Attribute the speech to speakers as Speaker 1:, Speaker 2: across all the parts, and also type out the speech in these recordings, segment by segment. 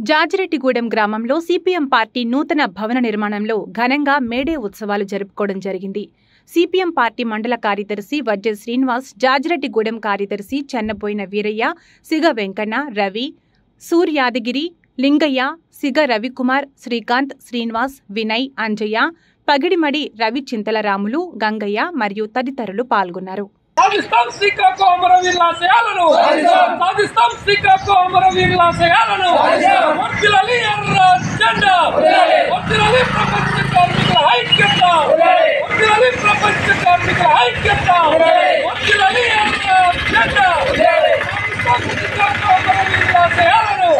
Speaker 1: జాజిరెడ్డిగూడెం గ్రామంలో CPM party నూతన భవన నిర్మాణంలో ఘనంగా మేడే ఉత్సవాలు జరుపుకోవడం జరిగింది. సిపిఎం పార్టీ మండల కార్యదర్శి వజ్జ శ్రీనివాస్, జాజిరెడ్డిగూడెం కార్యదర్శి చెన్నబోయిన వీరయ్య, సిగ వెంకన్న, రవి, సూర్యాదగిరి, లింగయ్య, సిగ రవికుమార్, శ్రీకాంత్, శ్రీనివాస్, వినయ్, అంజయ్య, పగిడిమడి, రవి చింతలరాములు, గంగయ్య మరియు తదితరులు పాల్గొన్నారు.
Speaker 2: సాధిస్తాం శ్రీకాకు అమరవీరులాశయాలను, సాధిస్తాం శ్రీకాకు అమరవీరులాశయాలను. వర్ధిల్లాలి ఎర్ర జెండా, వర్ధిల్లాలి ప్రపంచ కార్మికుల ఐక్యత, వర్ధిల్లాలి ప్రపంచ కార్మికుల ఐక్యత, వర్ధిల్లాలి ఎర్ర జెండా. సాధిస్తాం శ్రీకాకు అమరవీరులాశయాలను.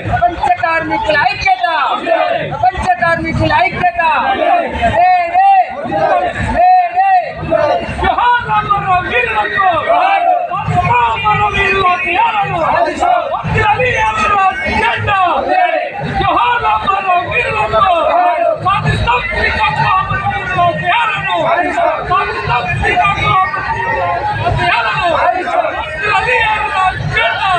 Speaker 2: ప్రపంచ కార్మికుల ఐక్యత, ప్రపంచ కార్మికుల ఐక్యత. జోహార్ అమరవీరులకు, అమరవీరులాశయాలను. వర్ధిల్లాలి ఎర్ర జెండా, జోహార్ అమరవీరులకు. సాధిస్తాం శ్రీకాకు అమరవీరులాశయాలను, సాధిస్తాం శ్రీకాకు అమరవీరులాశయాలను. వర్ధిల్లాలి ఎర్ర జెండా.